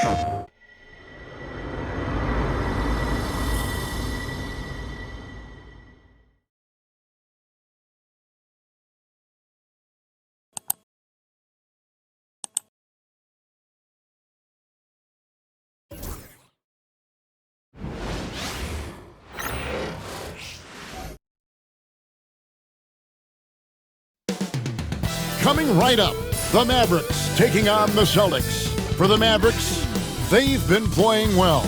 Coming right up, the Mavericks taking on the Celtics. For the Mavericks, they've been playing well.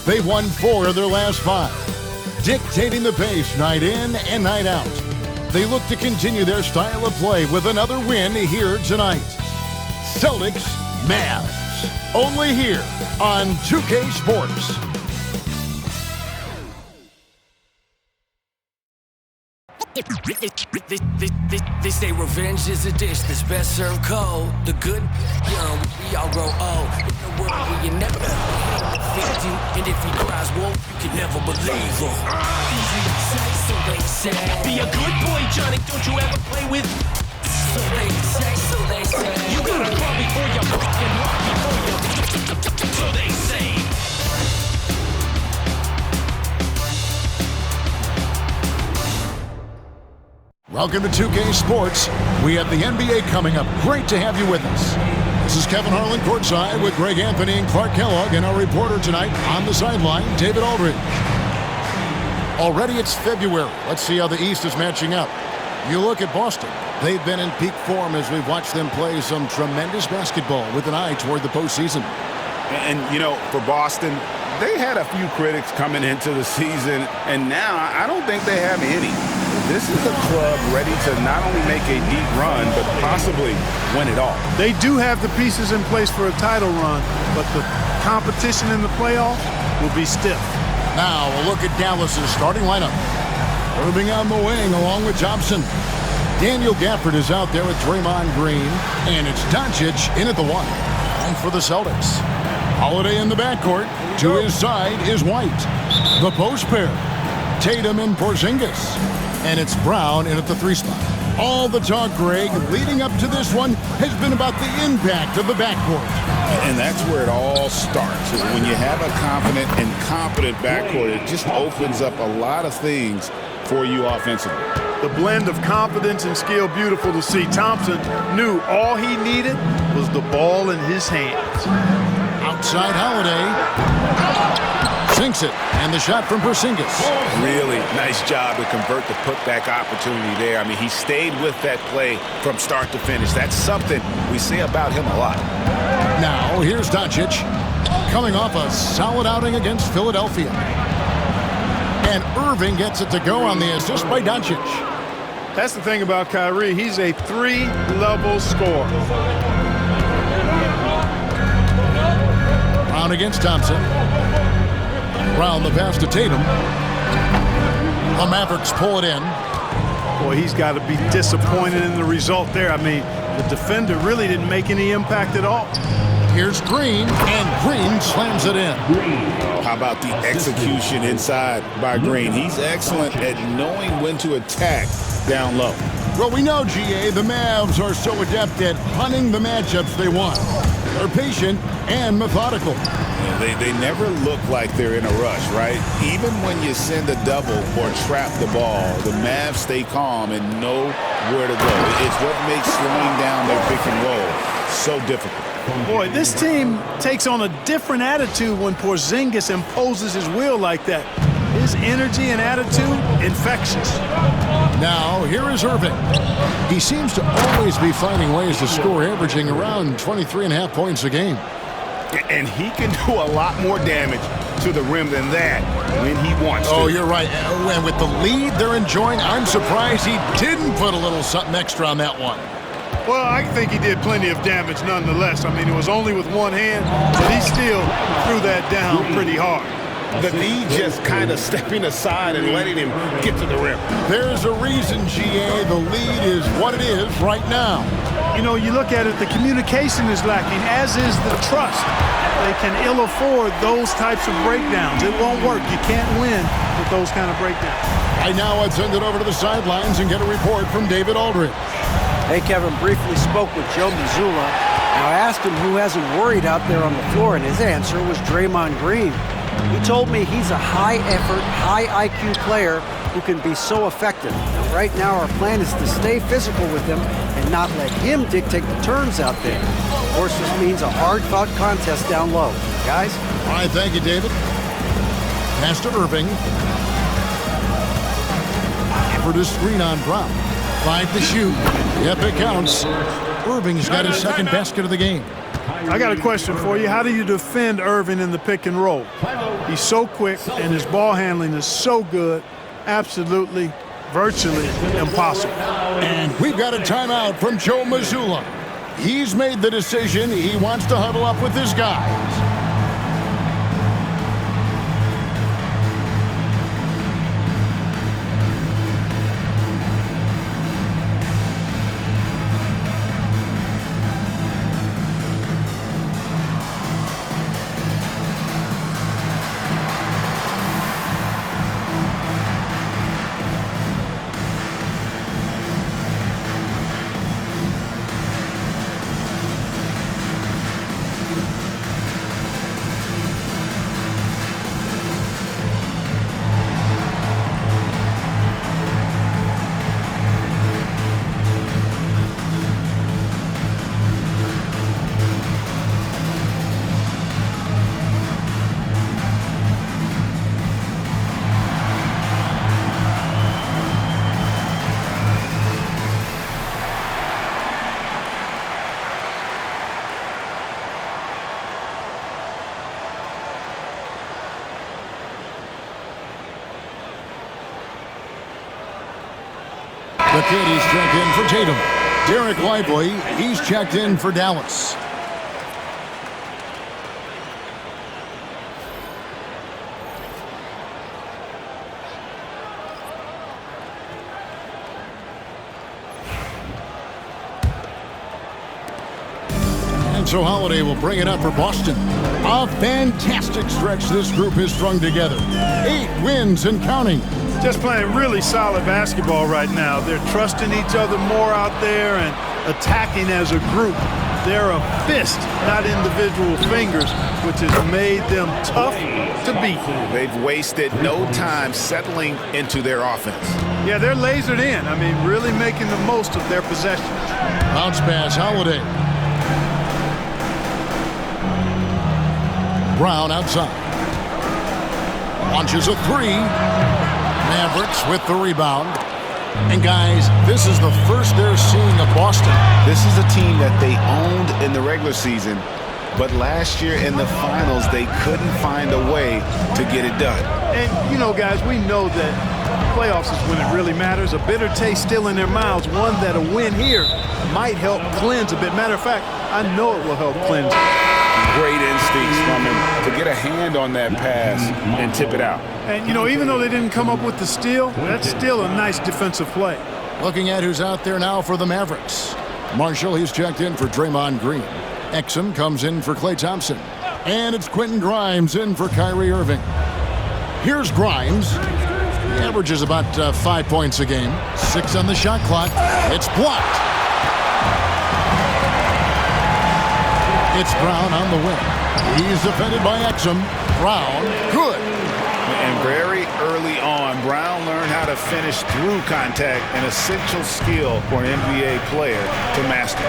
They've won 4 of their last 5, dictating the pace night in and night out. They look to continue their style of play with another win here tonight. Celtics Mavs, only here on 2K Sports. They say revenge is a dish that's best served cold. The good, young, we all grow old. In a world where you never fit you, and if he cries wolf, you can never believe him. So they say, be a good boy, Johnny. Don't you ever play with? So they say. You gotta crawl before you walk and walk before you. So they say. Welcome to 2K Sports. We have the NBA coming up. Great to have you with us. This is Kevin Harlan courtside with Greg Anthony and Clark Kellogg, and our reporter tonight on the sideline, David Aldridge. Already it's February. Let's see how the East is matching up. You look at Boston. They've been in peak form as we've watched them play some tremendous basketball with an eye toward the postseason. And, you know, for Boston, they had a few critics coming into the season, and now I don't think they have any. This is a club ready to not only make a deep run, but possibly win it all. They do have the pieces in place for a title run, but the competition in the playoffs will be stiff. Now we'll look at Dallas's starting lineup. Irving on the wing along with Thompson. Daniel Gafford is out there with Draymond Green, and it's Doncic in at the 1. And for the Celtics, Holiday in the backcourt. To his side is White. The post pair, Tatum and Porzingis. And it's Brown in at the 3 spot. All the talk, Greg, leading up to this one has been about the impact of the backcourt. And that's where it all starts. When you have a confident and competent backcourt, it just opens up a lot of things for you offensively. The blend of confidence and skill, beautiful to see. Thompson knew all he needed was the ball in his hands. Outside Holiday. Sinks it, and the shot from Porzingis. Really nice job to convert the putback opportunity there. I mean, he stayed with that play from start to finish. That's something we say about him a lot. Now, here's Doncic, coming off a solid outing against Philadelphia. And Irving gets it to go on the assist by Doncic. That's the thing about Kyrie. He's a 3-level scorer. Brown against Thompson. Brown the pass to Tatum. The Mavericks pull it in. Boy, he's got to be disappointed in the result there. I mean, the defender really didn't make any impact at all. Here's Green, and Green slams it in. How about the execution inside by Green? He's excellent at knowing when to attack down low. Well, we know, GA, the Mavs are so adept at hunting the matchups they want. They're patient and methodical. They never look like they're in a rush, right? Even when you send a double or trap the ball, the Mavs stay calm and know where to go. It's what makes slowing down their pick and roll so difficult. Boy, this team takes on a different attitude when Porzingis imposes his will like that. His energy and attitude, infectious. Now, here is Irving. He seems to always be finding ways to score, averaging around 23.5 points a game. And he can do a lot more damage to the rim than that when he wants to. Oh, you're right. And with the lead they're enjoying, I'm surprised he didn't put a little something extra on that one. Well, I think he did plenty of damage nonetheless. I mean, it was only with one hand, but he still threw that down pretty hard. The D just kind of stepping aside and letting him get to the rim. There's a reason, GA, the lead is what it is right now. You know, you look at it, the communication is lacking, as is the trust. They can ill afford those types of breakdowns. It won't work. You can't win with those kind of breakdowns. Right now, I'd send it over to the sidelines and get a report from David Aldridge. Hey, Kevin, briefly spoke with Joe Mazzulla, and Now, I asked him who hasn't worried out there on the floor, and his answer was Draymond Green. He told me he's a high-effort, high-IQ player who can be so effective. And right now, our plan is to stay physical with him and not let him dictate the terms out there. Of course, this means a hard-fought contest down low. Guys? All right, thank you, David. Pass to Irving. For the screen on Brown. 5 to shoot. Yep, it counts. Irving's got his second basket of the game. I got a question for you. How do you defend Irving in the pick and roll? He's so quick, and his ball handling is so good. Absolutely, virtually impossible. And we've got a timeout from Joe Mazzulla. He's made the decision. He wants to huddle up with his guys. The kid, he's checked in for Tatum. Derek Lively, he's checked in for Dallas. And so Holiday will bring it up for Boston. A fantastic stretch this group has strung together. 8 wins and counting. Just playing really solid basketball right now. They're trusting each other more out there and attacking as a group. They're a fist, not individual fingers, which has made them tough to beat. They've wasted no time settling into their offense. Yeah, they're lasered in. I mean, really making the most of their possessions. Bounce pass, Holiday. Brown outside. Launches a 3. Mavericks with the rebound. And guys, this is the first they're seeing of Boston. This is a team that they owned in the regular season, but last year in the finals, they couldn't find a way to get it done. And, you know, guys, we know that playoffs is when it really matters. A bitter taste still in their mouths, one that a win here might help cleanse a bit. Matter of fact, I know it will help cleanse. Great instincts from him to get a hand on that pass and tip it out. And, you know, even though they didn't come up with the steal, that's still a nice defensive play. Looking at who's out there now for the Mavericks. Marshall, he's checked in for Draymond Green. Exum comes in for Klay Thompson. And it's Quentin Grimes in for Kyrie Irving. Here's Grimes. He averages about 5 points a game. 6 on the shot clock. It's blocked. It's Brown on the wing. He's defended by Exum. Brown, good. And very early on, Brown learned how to finish through contact, an essential skill for an NBA player to master.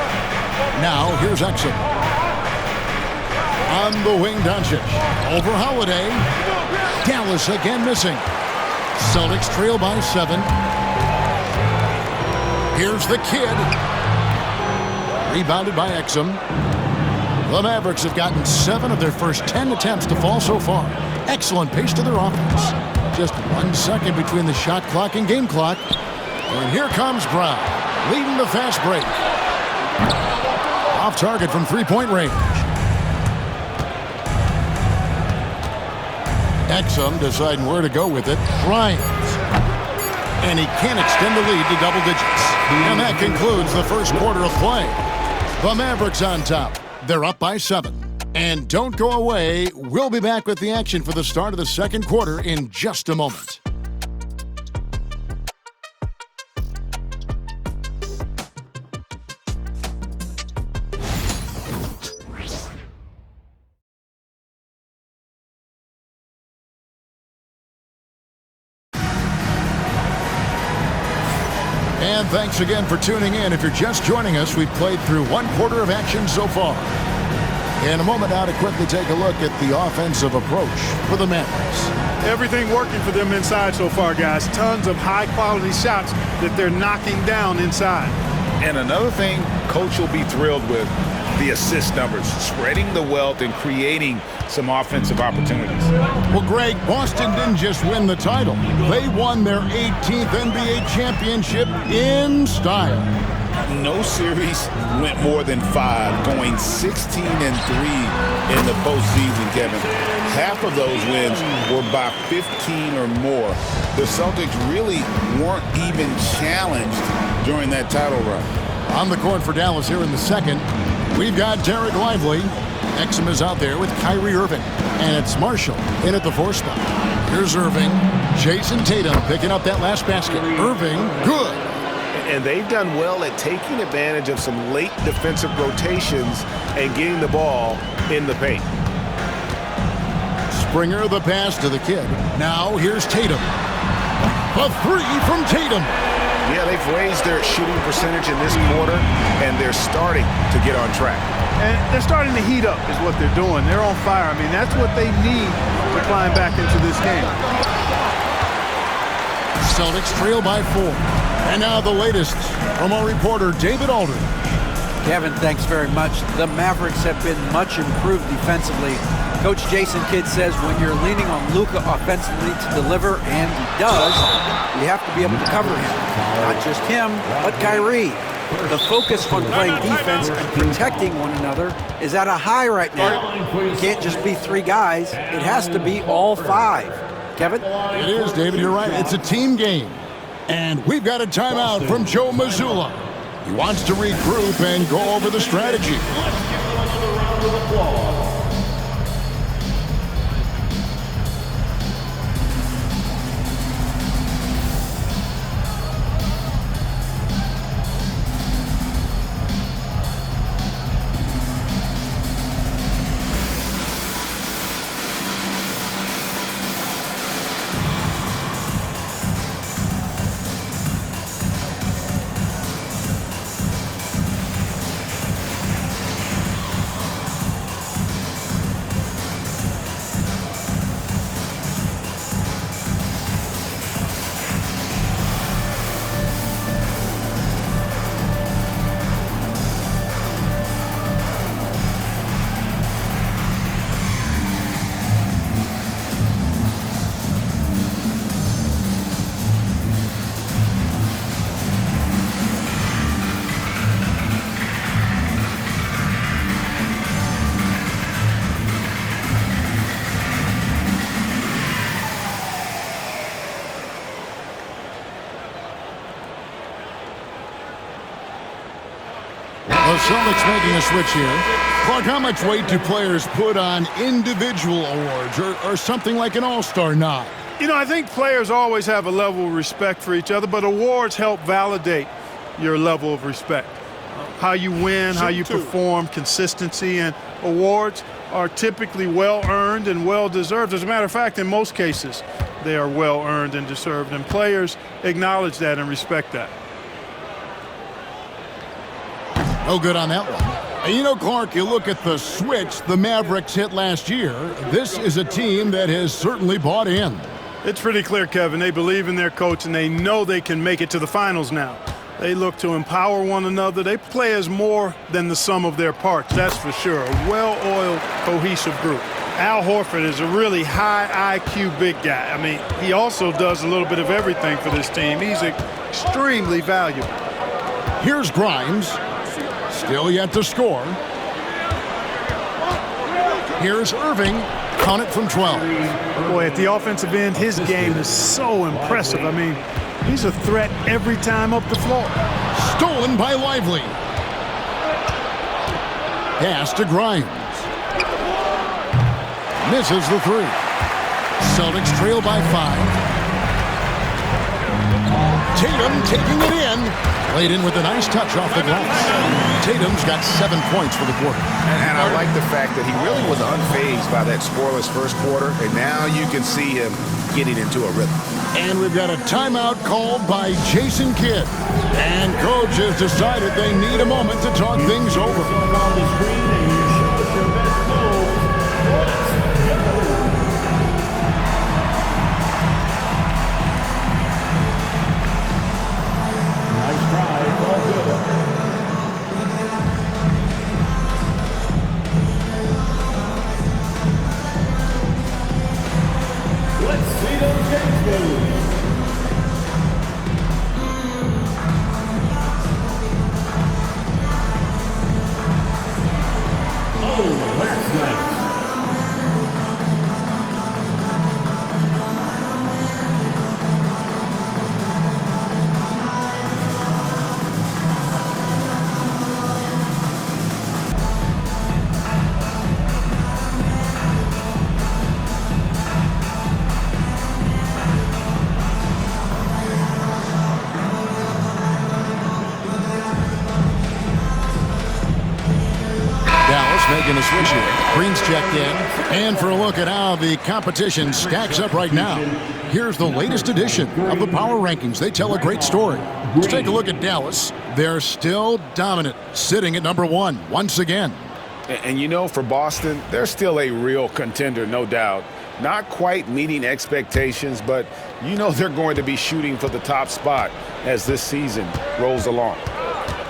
Now, here's Exum. On the wing, Doncic. Over Holiday. Dallas again missing. Celtics trail by 7. Here's the kid. Rebounded by Exum. The Mavericks have gotten 7 of their first 10 attempts to fall so far. Excellent pace to their offense. Just 1 second between the shot clock and game clock. And here comes Brown, leading the fast break. Off target from 3-point range. Exum deciding where to go with it. Grimes. And he can't extend the lead to double digits. And that concludes the first quarter of play. The Mavericks on top. They're up by 7. And don't go away. We'll be back with the action for the start of the second quarter in just a moment. And thanks again for tuning in. If you're just joining us, we've played through one quarter of action so far. In a moment now to quickly take a look at the offensive approach for the Mavericks. Everything working for them inside so far, guys. Tons of high-quality shots that they're knocking down inside. And another thing Coach will be thrilled with, the assist numbers, spreading the wealth and creating some offensive opportunities. Well, Greg, Boston didn't just win the title. They won their 18th NBA championship in style. No series went more than 5, going 16-3 in the postseason, Kevin. Half of those wins were by 15 or more. The Celtics really weren't even challenged during that title run. On the court for Dallas here in the second, we've got Derek Lively. Exum is out there with Kyrie Irving. And it's Marshall in at the 4 spot. Here's Irving. Jason Tatum picking up that last basket. Irving, good. And they've done well at taking advantage of some late defensive rotations and getting the ball in the paint. Springer the pass to the kid. Now here's Tatum. A 3 from Tatum. Yeah, they've raised their shooting percentage in this quarter, and they're starting to get on track. And they're starting to heat up is what they're doing. They're on fire. I mean, that's what they need to climb back into this game. Celtics trail by 4. And now the latest from our reporter, David Aldridge. Kevin, thanks very much. The Mavericks have been much improved defensively. Coach Jason Kidd says when you're leaning on Luka offensively to deliver, and he does, you have to be able to cover him. Not just him, but Kyrie. The focus on playing defense and protecting one another is at a high right now. It can't just be 3 guys. It has to be all 5. Kevin? It is, David. You're right. It's a team game. And we've got a timeout from Joe Mazzulla. He wants to regroup and go over the strategy. The Celtics making a switch here. Clark, how much weight do players put on individual awards or something like an all-star nod? You know, I think players always have a level of respect for each other, but awards help validate your level of respect. How you win, how you perform, consistency, and awards are typically well-earned and well-deserved. As a matter of fact, in most cases, they are well-earned and deserved, and players acknowledge that and respect that. No good on that one. And you know, Clark, you look at the switch the Mavericks hit last year. This is a team that has certainly bought in. It's pretty clear, Kevin. They believe in their coach, and they know they can make it to the finals now. They look to empower one another. They play as more than the sum of their parts, that's for sure. A well-oiled, cohesive group. Al Horford is a really high IQ big guy. I mean, he also does a little bit of everything for this team. He's extremely valuable. Here's Grimes. Still yet to score. Here's Irving. Count it from 12. Boy, at the offensive end, his game is so impressive. I mean, he's a threat every time up the floor. Stolen by Lively. Pass to Grimes. Misses the 3. Celtics trail by 5. Tatum taking it in. Played in with a nice touch off the glass. Tatum's got 7 points for the quarter. And I like the fact that he really was unfazed by that scoreless first quarter, and now you can see him getting into a rhythm. And we've got a timeout called by Jason Kidd. And coach has decided they need a moment to talk things over. On the screen, and you show us your best move. Nice try. It's all good. Let's see those games moves. Oh, that's nice. Making a switch here. Green's checked in. And for a look at how the competition stacks up right now, here's the latest edition of the Power Rankings. They tell a great story. Let's take a look at Dallas. They're still dominant, sitting at number 1 once again. And you know, for Boston, they're still a real contender, no doubt. Not quite meeting expectations, but you know they're going to be shooting for the top spot as this season rolls along.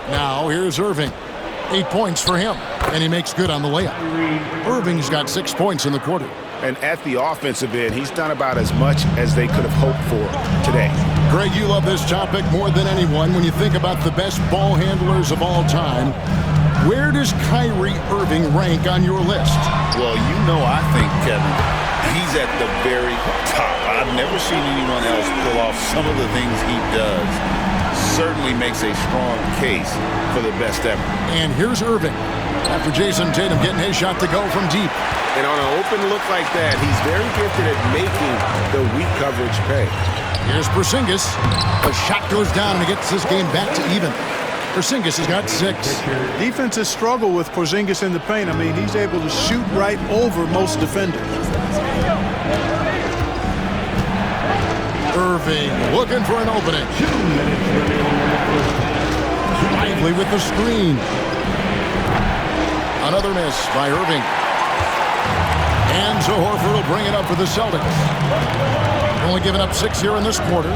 Now here's Irving. 8 points for him, and he makes good on the layup. Irving's got 6 points in the quarter. And at the offensive end, he's done about as much as they could have hoped for today. Greg, you love this topic more than anyone when you think about the best ball handlers of all time. Where does Kyrie Irving rank on your list? Well, you know, I think, Kevin, he's at the very top. I've never seen anyone else pull off some of the things he does. Certainly makes a strong case for the best ever. And here's Irving. After Jason Tatum getting his shot to go from deep. And on an open look like that, he's very gifted at making the weak coverage pay. Here's Porzingis. The shot goes down and he gets this game back to even. Porzingis has got 6. Defenses struggle with Porzingis in the paint. I mean, he's able to shoot right over most defenders. Irving looking for an opening. 2 minutes remaining in the first half. Lively with the screen. Another miss by Irving. And so Horford will bring it up for the Celtics. Only giving up 6 here in this quarter.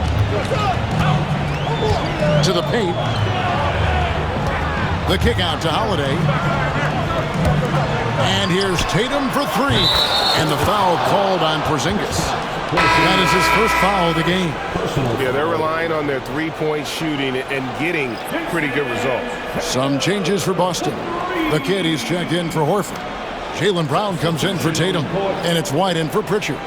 To the paint. The kick out to Holiday. And here's Tatum for 3. And the foul called on Porzingis. That is his first foul of the game. Yeah, they're relying on their three-point shooting and getting pretty good results. Some changes for Boston. The kid, he's checked in for Horford. Jaylen Brown comes in for Tatum. And it's White in for Pritchard.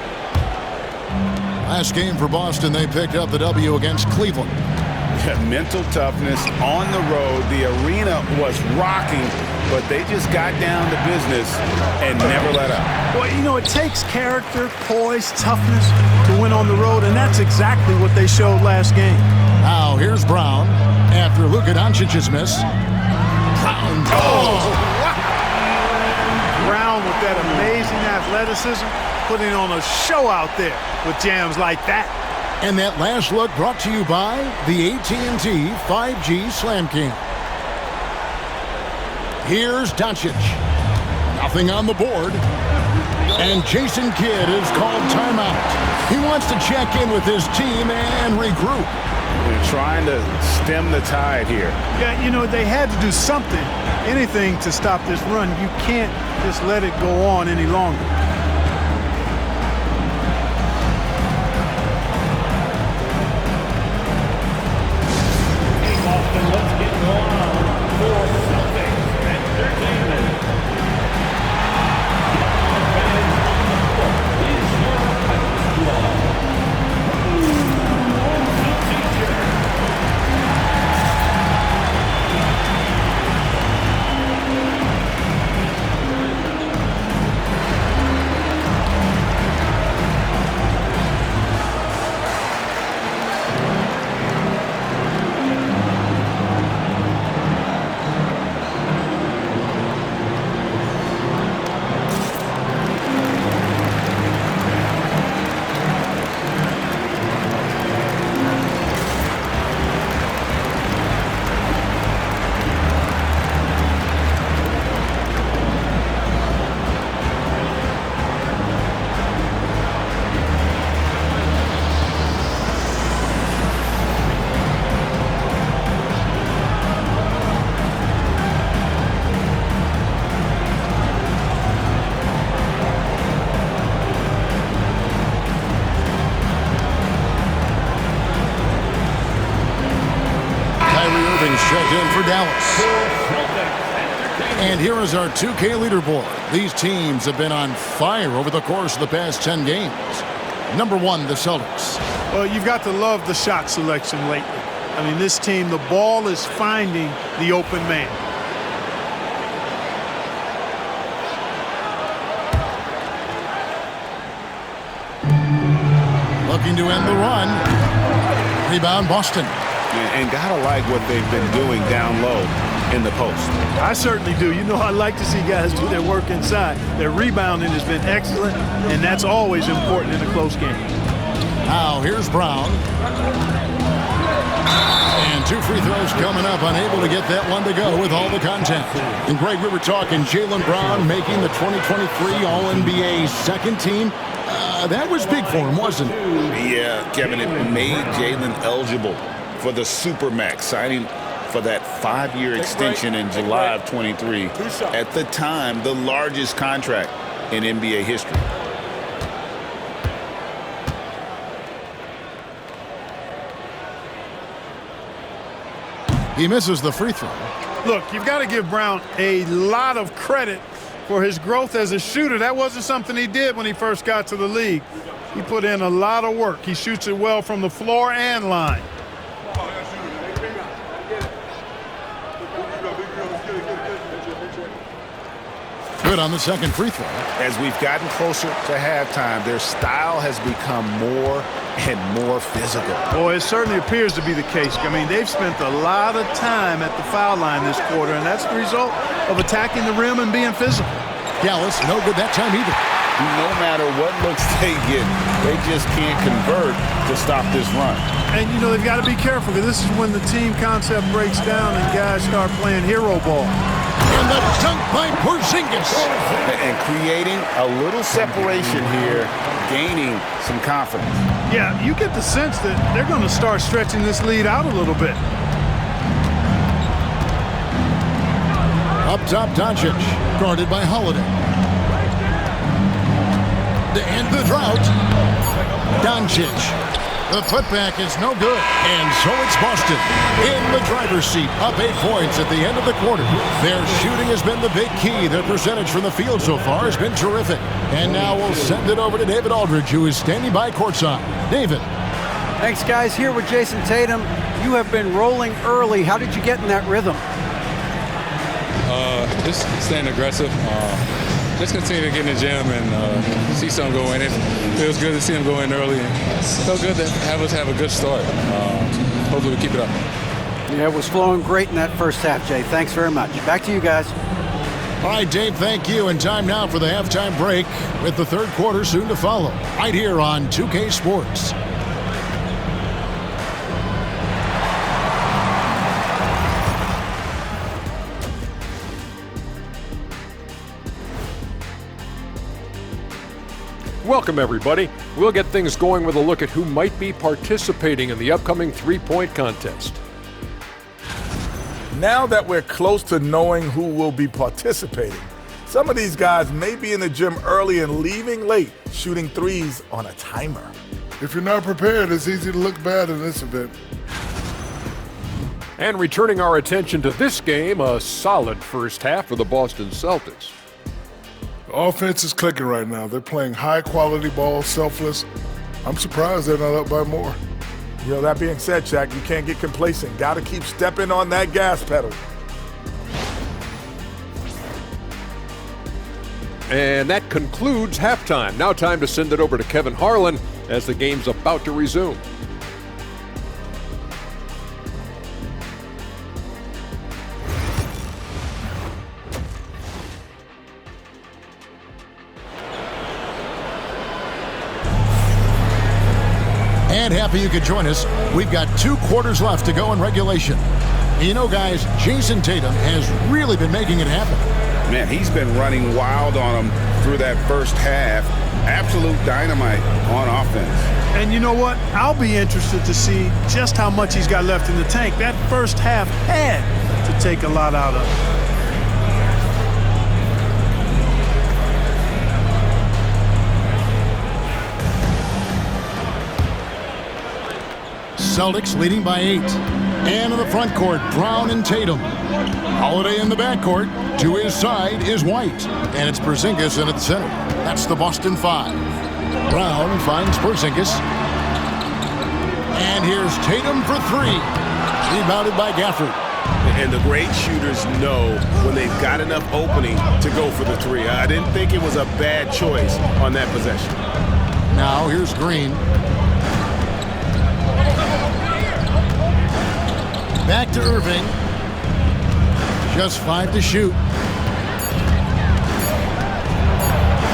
Last game for Boston, they picked up the W against Cleveland. Mental toughness on the road. The arena was rocking, but they just got down to business and never let up. Well, you know, it takes character, poise, toughness to win on the road, and that's exactly what they showed last game. Now, here's Brown after Luka Doncic's miss. Brown. Brown with that amazing athleticism, putting on a show out there with jams like that. And that last look brought to you by the AT&T 5G Slam Cam. Here's Doncic. Nothing on the board. And Jason Kidd is called timeout. He wants to check in with his team and regroup. They're trying to stem the tide here. Yeah, you know, they had to do something, anything to stop this run. You can't just let it go on any longer. Let's get going on for Celtics Entertainment. for Dallas. And here is our 2K leaderboard. These teams have been on fire over the course of the past 10 games. Number 1, the Celtics. Well, you've got to love the shot selection lately. I mean, this team, the ball is finding the open man. Looking to end the run. Rebound, Boston. And gotta like what they've been doing down low in the post. I certainly do. You know, I like to see guys do their work inside. Their rebounding has been excellent, and that's always important in a close game. Now, here's Brown. And 2 free throws coming up, unable to get that one to go with all the contact. And, Greg, we were talking Jaylen Brown making the 2023 All-NBA second team. That was big for him, wasn't it? Yeah, Kevin, it made Jaylen eligible for the Supermax, signing for that 5-year extension in July of 23. At the time, the largest contract in NBA history. He misses the free throw. Look, you've got to give Brown a lot of credit for his growth as a shooter. That wasn't something he did when he first got to the league. He put in a lot of work. He shoots it well from the floor and line. Good on the second free throw. As we've gotten closer to halftime, their style has become more and more physical. Boy, it certainly appears to be the case. I mean, they've spent a lot of time at the foul line this quarter, and that's the result of attacking the rim and being physical. Dallas, no good that time either. No matter what looks they get, they just can't convert to stop this run. And, you know, they've got to be careful, because this is when the team concept breaks down and guys start playing hero ball. And the dunk by Porzingis. And creating a little separation here, gaining some confidence. Yeah, you get the sense that they're going to start stretching this lead out a little bit. Up top, Doncic, guarded by Holiday. To end the drought, Doncic. The putback is no good, and so it's Boston in the driver's seat, up 8 points at the end of the quarter. Their shooting has been the big key. Their percentage from the field so far has been terrific. And now we'll send it over to David Aldridge, who is standing by courtside. David. Thanks, guys. Here with Jason Tatum. You have been rolling early. How did you get in that rhythm? Just staying aggressive. Just continue to get in the gym and see something go in. It feels good to see them go in early. It felt good to have us have a good start. Hopefully we keep it up. Yeah, it was flowing great in that first half, Jay. Thanks very much. Back to you guys. All right, Dave, thank you. And time now for the halftime break with the third quarter soon to follow. Right here on 2K Sports. Welcome, everybody. We'll get things going with a look at who might be participating in the upcoming three-point contest. Now that we're close to knowing who will be participating, some of these guys may be in the gym early and leaving late, shooting threes on a timer. If you're not prepared, it's easy to look bad in this event. And returning our attention to this game, a solid first half for the Boston Celtics. The offense is clicking right now. They're playing high-quality ball, selfless. I'm surprised they're not up by more. You know, that being said, Shaq, you can't get complacent. Got to keep stepping on that gas pedal. And that concludes halftime. Now time to send it over to Kevin Harlan as the game's about to resume. And happy you could join us. We've got 2 quarters left to go in regulation. You know, guys, Jason Tatum has really been making it happen. Man, he's been running wild on them through that first half. Absolute dynamite on offense. And you know what? I'll be interested to see just how much he's got left in the tank. That first half had to take a lot out of him. Celtics leading by 8. And in the front court, Brown and Tatum. Holiday in the backcourt. To his side is White. And it's Porzingis in at the center. That's the Boston 5. Brown finds Porzingis. And here's Tatum for 3. Rebounded by Gafford. And the great shooters know when they've got enough opening to go for the 3. I didn't think it was a bad choice on that possession. Now here's Green. Back to Irving. Just 5 to shoot.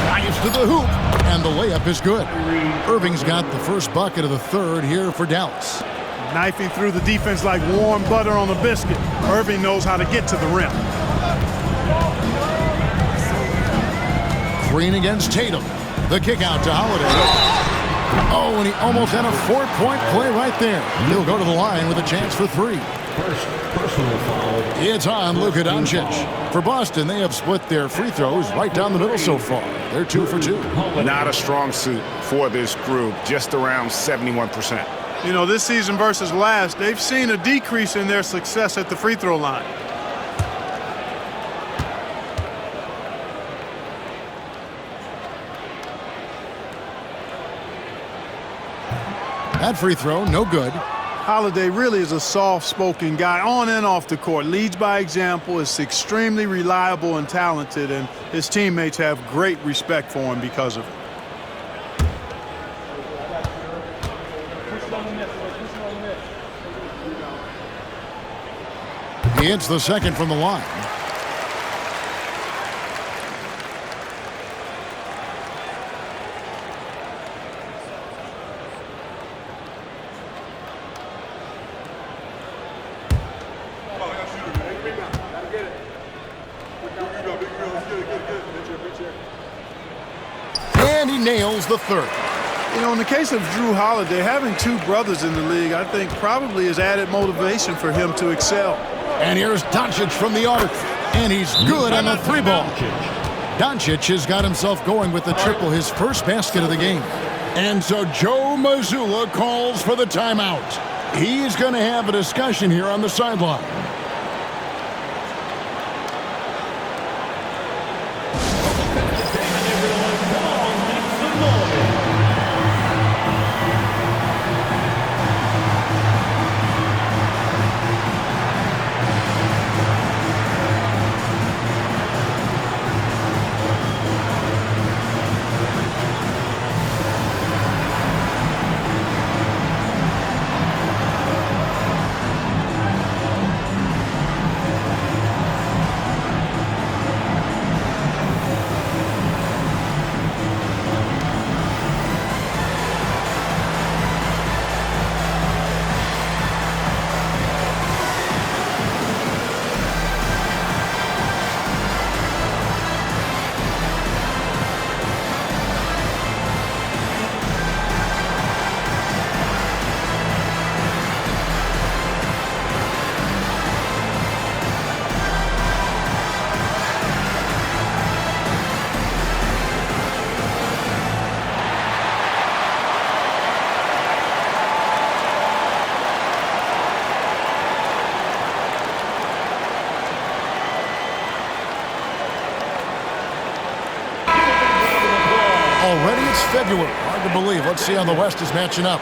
Drives to the hoop. And the layup is good. Irving's got the first bucket of the third here for Dallas. Knifing through the defense like warm butter on a biscuit. Irving knows how to get to the rim. Green against Tatum. The kick out to Holiday. Oh, and he almost had a 4-point play right there. He'll go to the line with a chance for 3. First personal foul. It's on Luka Doncic. For Boston, they have split their free throws right down the middle so far. They're 2 for 2. Not a strong suit for this group, just around 71%. You know, this season versus last, they've seen a decrease in their success at the free throw line. That free throw, no good. Holiday really is a soft-spoken guy on and off the court. Leads by example, is extremely reliable and talented, and his teammates have great respect for him because of it. He hits the second from the line. And he nails the third. You know, in the case of Drew Holiday, having 2 brothers in the league, I think probably is added motivation for him to excel. And here's Doncic from the arc. And he's good on the 3 ball. Doncic has got himself going with the triple, his first basket of the game. And so Joe Mazzulla calls for the timeout. He's going to have a discussion here on the sideline. Already it's February. Hard to believe. Let's see how the West is matching up.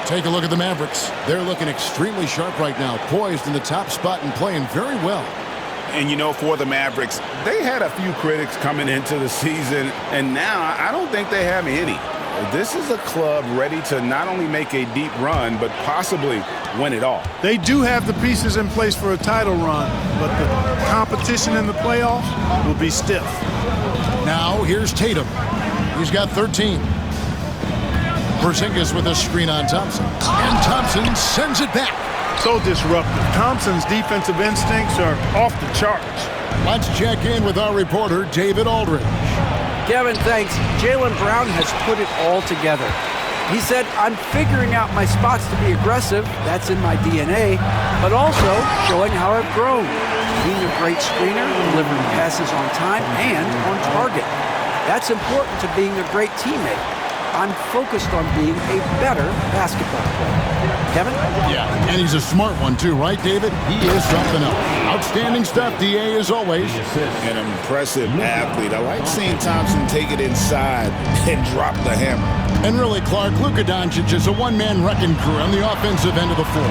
Take a look at the Mavericks. They're looking extremely sharp right now, poised in the top spot and playing very well. And, you know, for the Mavericks, they had a few critics coming into the season, and now I don't think they have any. This is a club ready to not only make a deep run, but possibly win it all. They do have the pieces in place for a title run, but the competition in the playoffs will be stiff. Now here's Tatum. He's got 13. Porzingis with a screen on Thompson. And Thompson sends it back. So disruptive. Thompson's defensive instincts are off the charts. Let's check in with our reporter, David Aldridge. Kevin, thanks. Jaylen Brown has put it all together. He said, I'm figuring out my spots to be aggressive. That's in my DNA. But also showing how I've grown. Being a great screener, delivering passes on time and on target. That's important to being a great teammate. I'm focused on being a better basketball player. Kevin? Yeah, and he's a smart one too, right, David? He is something else. Outstanding stuff, DA, as always. An impressive athlete. I like seeing Thompson take it inside and drop the hammer. And really, Clark, Luka Doncic is a one-man wrecking crew on the offensive end of the floor.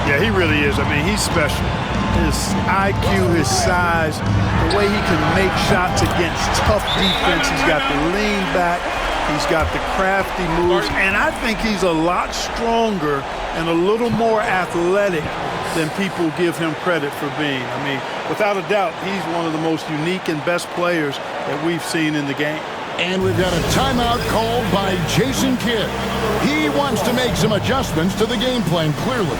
Yeah, he really is. I mean, he's special. His IQ, his size, the way he can make shots against tough defense. He's got the lean back. He's got the crafty moves. And I think he's a lot stronger and a little more athletic than people give him credit for being. I mean, without a doubt, he's one of the most unique and best players that we've seen in the game. And we've got a timeout called by Jason Kidd. He wants to make some adjustments to the game plan, clearly.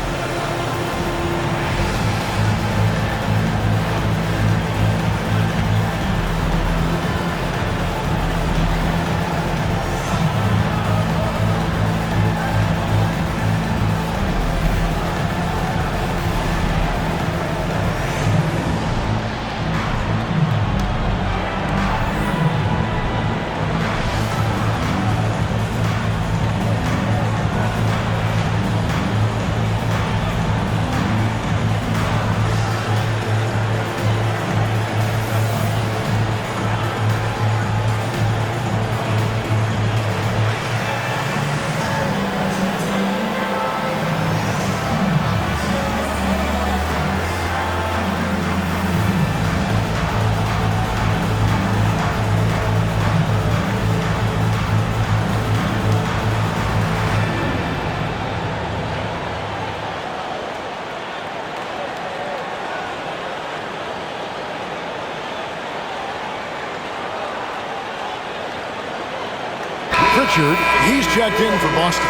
Pritchard, he's checked in for Boston.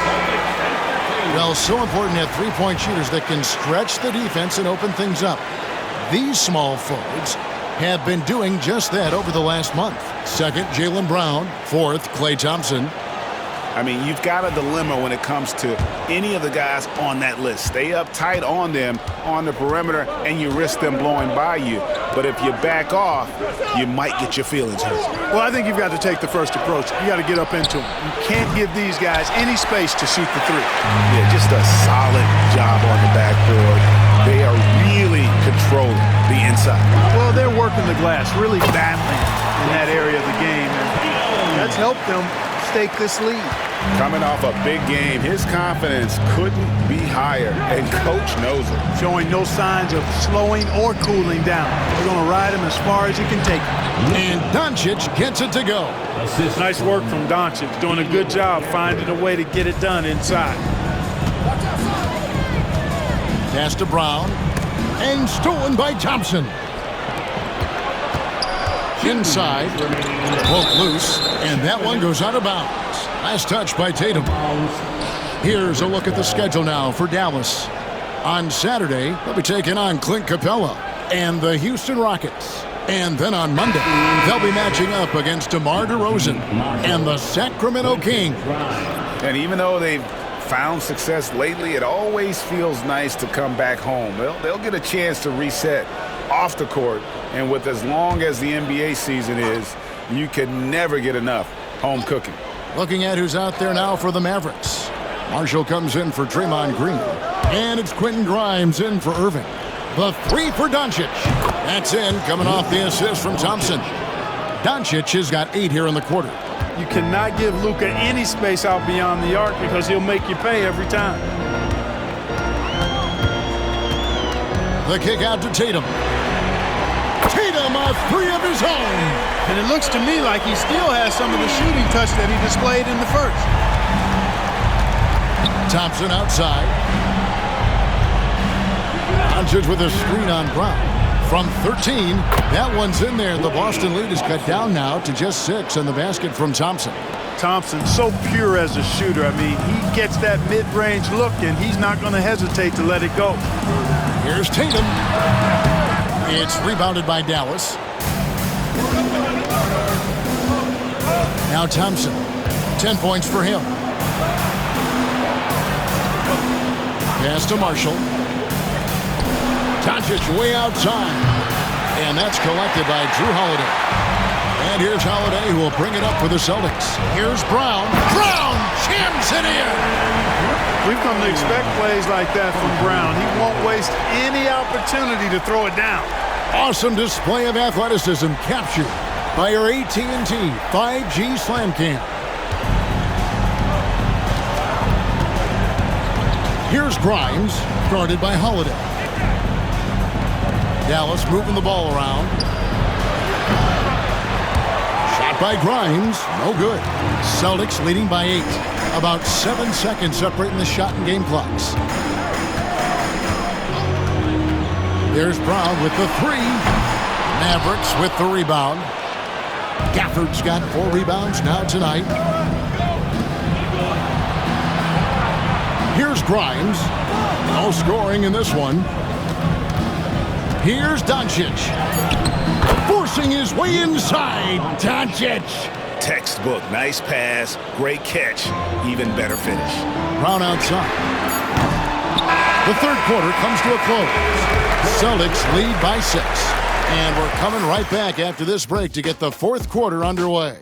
Well, so important to have three-point shooters that can stretch the defense and open things up. These small forwards have been doing just that over the last month. Second, Jaylen Brown. Fourth, Klay Thompson. I mean, you've got a dilemma when it comes to any of the guys on that list. Stay up tight on them on the perimeter, and you risk them blowing by you. But if you back off, you might get your feelings hurt. Well, I think you've got to take the first approach. You got to get up into them. You can't give these guys any space to shoot the three. Yeah, just a solid job on the backboard. They are really controlling the inside. Well, they're working the glass, really battling in that area of the game. And that's helped them stake this lead. Coming off a big game, his confidence couldn't be higher, and coach knows it. Showing no signs of slowing or cooling down. They're going to ride him as far as he can take him. And Doncic gets it to go. Nice work from Doncic, doing a good job finding a way to get it done inside. Pass to Brown, and stolen by Thompson. Inside, broke loose, and that one goes out of bounds. Last touch by Tatum. Here's a look at the schedule now for Dallas. On Saturday, they'll be taking on Clint Capella and the Houston Rockets. And then on Monday, they'll be matching up against DeMar DeRozan and the Sacramento Kings. And even though they've found success lately, it always feels nice to come back home. They'll get a chance to reset off the court. And with as long as the NBA season is, you can never get enough home cooking. Looking at who's out there now for the Mavericks. Marshall comes in for Draymond Green. And it's Quentin Grimes in for Irving. The three for Doncic. That's in, coming off the assist from Thompson. Doncic has got 8 here in the quarter. You cannot give Luka any space out beyond the arc because he'll make you pay every time. The kick out to Tatum. Tatum, a three of his own. And it looks to me like he still has some of the shooting touch that he displayed in the first. Thompson outside. Doncic with a screen on Brown. From 13, that one's in there. The Boston lead is cut down now to just 6 in the basket from Thompson. Thompson, so pure as a shooter. I mean, he gets that mid-range look, and he's not going to hesitate to let it go. Here's Tatum. It's rebounded by Dallas. Now Thompson. 10 points for him. Pass to Marshall. Doncic way outside. And that's collected by Drew Holiday. And here's Holiday, who will bring it up for the Celtics. Here's Brown. Brown jams it in. We've come to expect plays like that from Brown. He won't waste any opportunity to throw it down. Awesome display of athleticism captured by our AT&T 5G Slam Cam. Here's Grimes, guarded by Holiday. Dallas moving the ball around. Shot by Grimes, no good. Celtics leading by 8. About 7 seconds separating the shot and game clocks. There's Brown with the 3. Mavericks with the rebound. Gafford's got 4 rebounds now tonight. Here's Grimes. No scoring in this one. Here's Doncic. Forcing his way inside. Doncic. Textbook. Nice pass. Great catch. Even better finish. Brown outside. The third quarter comes to a close. Celtics lead by 6. And we're coming right back after this break to get the fourth quarter underway.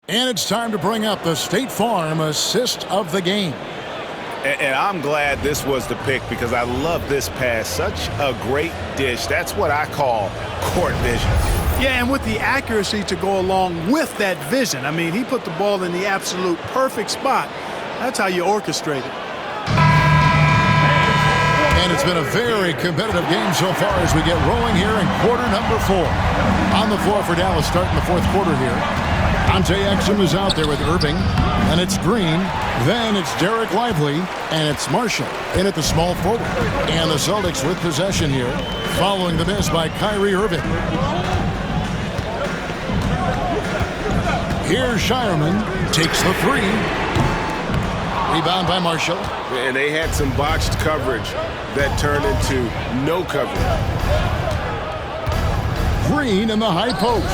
And it's time to bring up the State Farm assist of the game. And I'm glad this was the pick because I love this pass. Such a great dish. That's what I call court vision. Yeah, and with the accuracy to go along with that vision. I mean, he put the ball in the absolute perfect spot. That's how you orchestrate it. And it's been a very competitive game so far as we get rolling here in quarter number 4. On the floor for Dallas starting the fourth quarter here. Dante Exum is out there with Irving, and it's Green, then it's Derek Lively, and it's Marshall in at the small forward. And the Celtics with possession here, following the miss by Kyrie Irving. Here's Shireman, takes the 3. Rebound by Marshall. And they had some botched coverage that turned into no coverage. Green in the high post.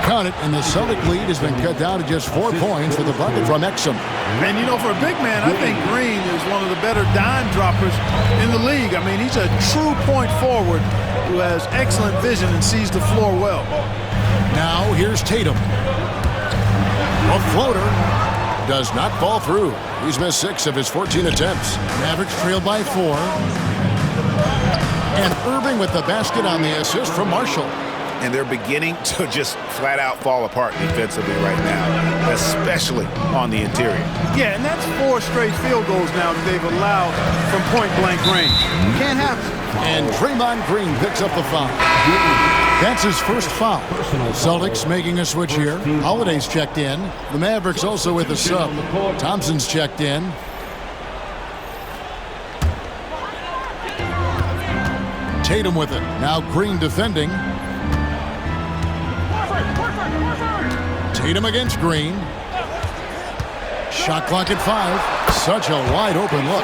Count it, and the Celtic lead has been cut down to just 4 points with a bucket from Exum. And, you know, for a big man, I think Green is one of the better dime droppers in the league. I mean, he's a true point forward who has excellent vision and sees the floor well. Now, here's Tatum. A floater does not fall through. He's missed 6 of his 14 attempts. Mavericks trailed by 4. And Irving with the basket on the assist from Marshall. And they're beginning to just flat out fall apart defensively right now, especially on the interior. Yeah, and that's 4 straight field goals now that they've allowed from point-blank range. Can't happen. And Draymond Green picks up the foul. That's his first foul. Celtics making a switch here. Holiday's checked in. The Mavericks also with a sub. Thompson's checked in. Tatum with it. Now Green defending. Tatum against Green. Shot clock at 5. Such a wide open look.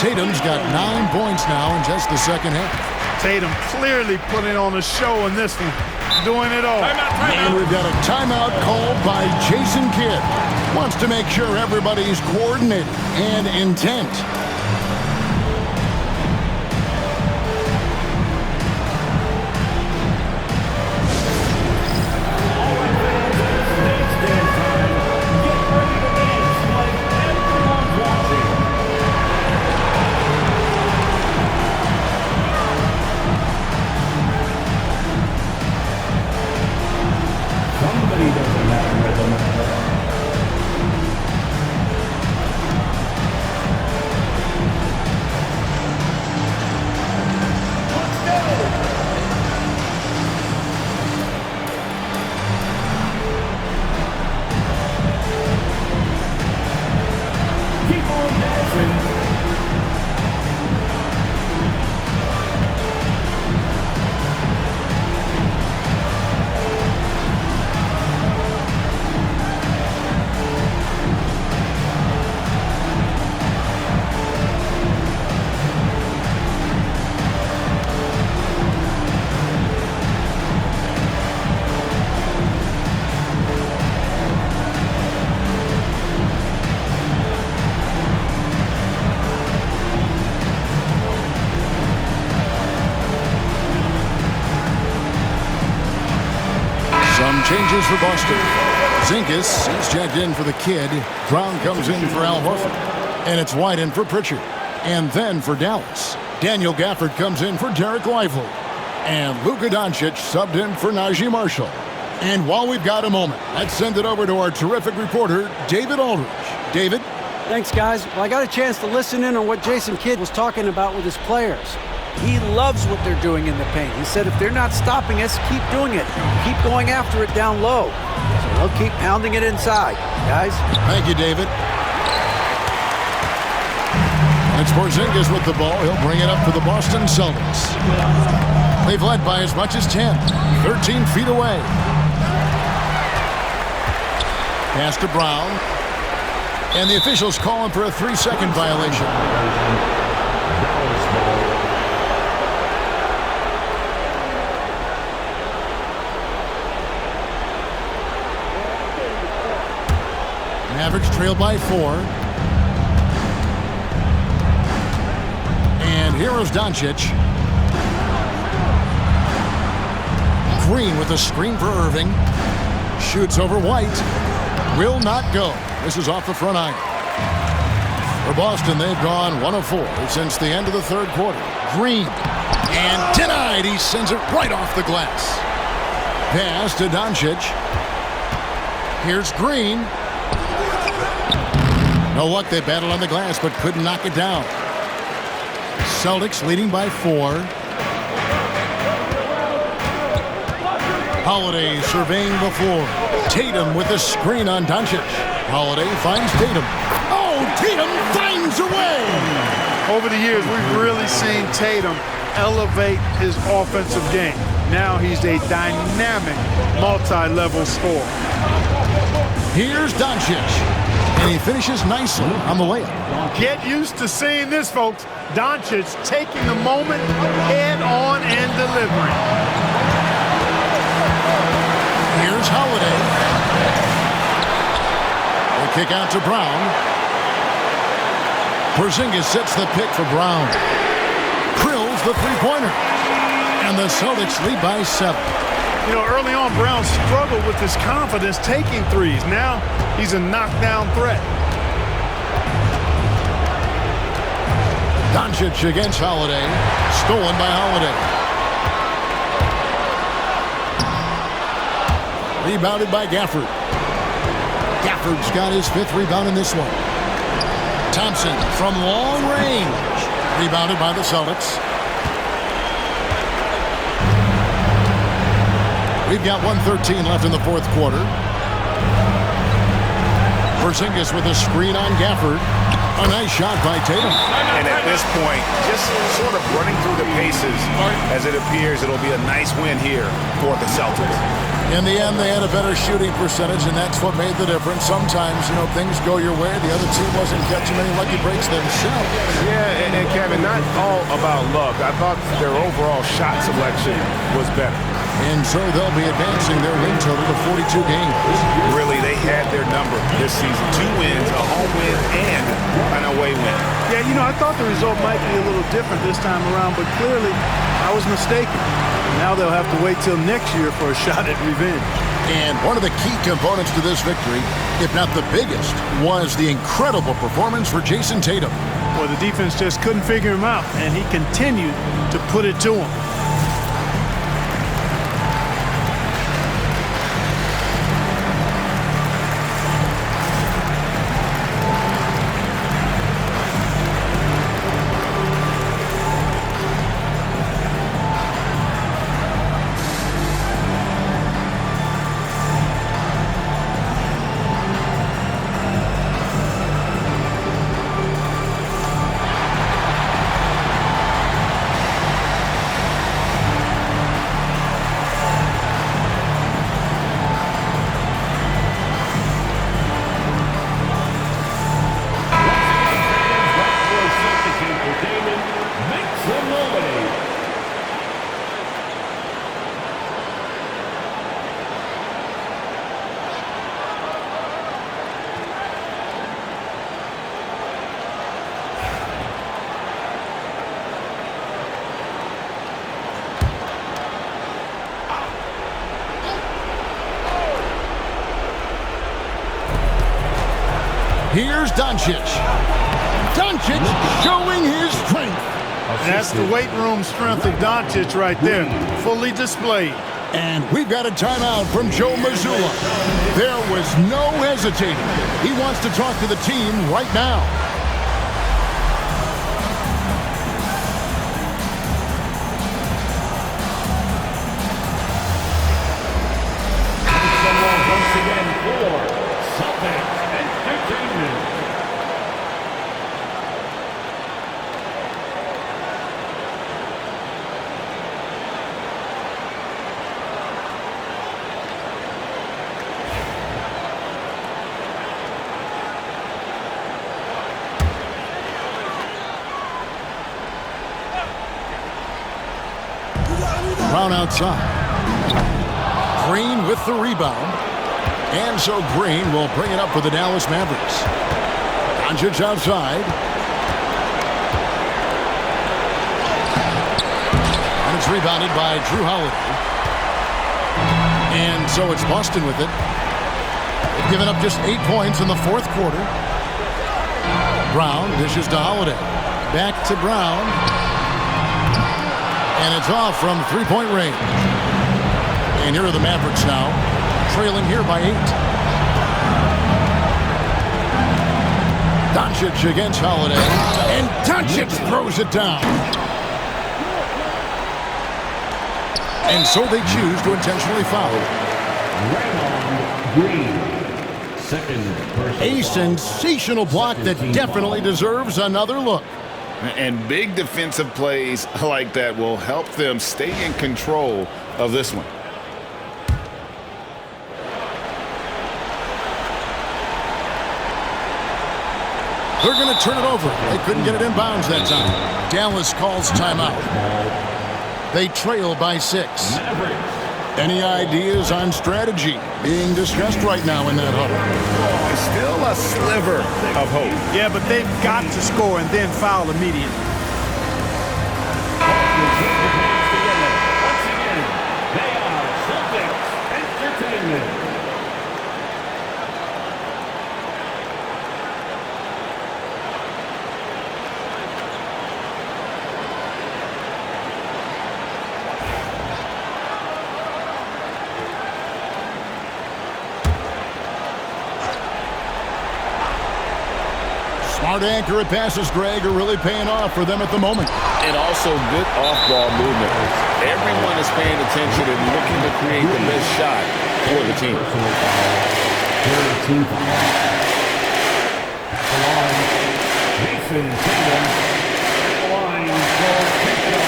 Tatum's got 9 points now in just the second half. Tatum clearly putting on a show in this one. Doing it all. And we've got a timeout called by Jason Kidd. Wants to make sure everybody's coordinated and intent. changes for Boston. Zinkus is checked in for the kid. Brown comes in for Al Horford. And it's White in for Pritchard. And then for Dallas, Daniel Gafford comes in for Derek Lively. And Luka Doncic subbed in for Najee Marshall. And while we've got a moment, let's send it over to our terrific reporter, David Aldridge. David? Thanks, guys. Well, I got a chance to listen in on what Jason Kidd was talking about with his players. He loves what they're doing in the paint. He said if they're not stopping us, keep doing it. Keep going after it down low. So they'll keep pounding it inside. Guys? Thank you, David. It's Porzingis with the ball. He'll bring it up for the Boston Celtics. They've led by as much as 10. 13 feet away. Pass to Brown. And the officials call him for a 3-second violation. Mavericks trail by 4. And here is Doncic. Green with a screen for Irving. Shoots over White. Will not go. This is off the front iron. For Boston, they've gone 1 of 4 since the end of the third quarter. Green. And denied. He sends it right off the glass. Pass to Doncic. Here's Green. No luck. They battled on the glass but couldn't knock it down. Celtics leading by 4. Holiday surveying the floor. Tatum with a screen on Doncic. Holiday finds Tatum. Oh, Tatum finds a way! Over the years, we've really seen Tatum elevate his offensive game. Now he's a dynamic, multi-level scorer. Here's Doncic. And he finishes nicely on the layup. Get used to seeing this, folks. Doncic taking the moment head on and delivering. Here's Holiday. They kick out to Brown. Porzingis sets the pick for Brown. Drills the three-pointer. And the Celtics lead by 7. You know, early on, Brown struggled with his confidence taking threes. Now he's a knockdown threat. Doncic against Holiday. Stolen by Holiday. Rebounded by Gafford. Gafford's got his 5th rebound in this one. Thompson from long range. Rebounded by the Celtics. We've got 1:13 left in the fourth quarter. Porzingis with a screen on Gafford. A nice shot by Tatum. And at this point, just sort of running through the paces, as it appears it'll be a nice win here for the Celtics. In the end, they had a better shooting percentage, and that's what made the difference. Sometimes, you know, things go your way. The other team wasn't catching many lucky breaks themselves. Yeah, and Kevin, not all about luck. I thought their overall shot selection was better. And so they'll be advancing their win total to 42 games. Really, they had their number this season. 2 wins, a home win, and an away win. Yeah, you know, I thought the result might be a little different this time around, but clearly I was mistaken. Now they'll have to wait till next year for a shot at revenge. And one of the key components to this victory, if not the biggest, was the incredible performance for Jason Tatum. Well, the defense just couldn't figure him out, and he continued to put it to him. Here's Doncic. Doncic showing his strength. That's the weight room strength of Doncic right there, fully displayed. And we've got a timeout from Joe Mazzulla. There was no hesitating. He wants to talk to the team right now. Once again for Celtics Entertainment. Brown outside. Green with the rebound. And so Green will bring it up for the Dallas Mavericks. Doncic outside. And it's rebounded by Drew Holiday. And so it's Boston with it. They've given up just 8 points in the fourth quarter. Brown dishes to Holiday. Back to Brown. And it's off from three-point range. And here are the Mavericks now, trailing here by 8. Doncic against Holiday. And Doncic throws it down. And so they choose to intentionally foul. A sensational block that definitely deserves another look. And big defensive plays like that will help them stay in control of this one. They're going to turn it over. They couldn't get it in bounds that time. Dallas calls timeout. They trail by 6. Any ideas on strategy being discussed right now in that huddle? Still a sliver of hope. Yeah, but they've got to score and then foul immediately. Once again, they are Celtics Entertainment. Smart accurate passes, Greg, are really paying off for them at the moment. And also good off-ball movement. Everyone is paying attention and looking to create the best shot for the team. Jason Tatum at the line for pickup.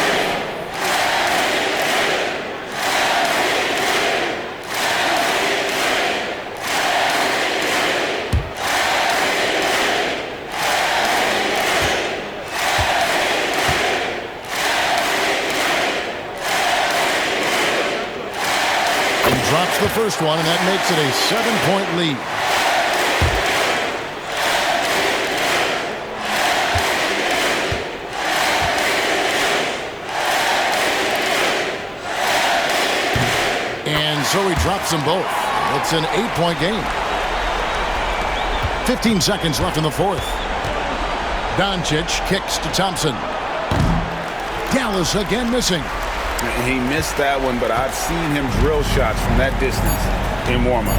Drops the first one, and that makes it a 7-point lead. And so he drops them both. It's an 8-point game. 15 seconds left in the fourth. Doncic kicks to Thompson. Dallas again missing. He missed that one, but I've seen him drill shots from that distance in warm-up.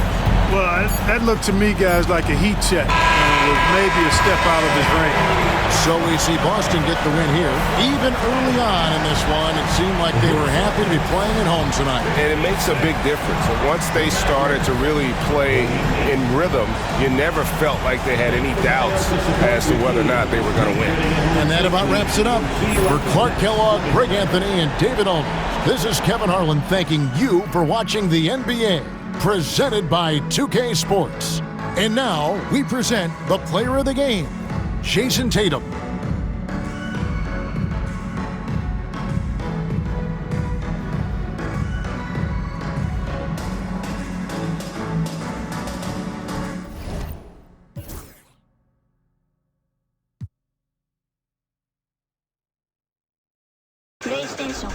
Well, that looked to me, guys, like a heat check. With maybe a step out of his range. So we see Boston get the win here. Even early on in this one, it seemed like they were happy to be playing at home tonight. And it makes a big difference. And once they started to really play in rhythm, you never felt like they had any doubts as to whether or not they were going to win. And that about wraps it up. For Clark Kellogg, Greg Anthony, and David Aldridge, this is Kevin Harlan thanking you for watching the NBA, presented by 2K Sports. And now we present the player of the game, Jason Tatum. PlayStation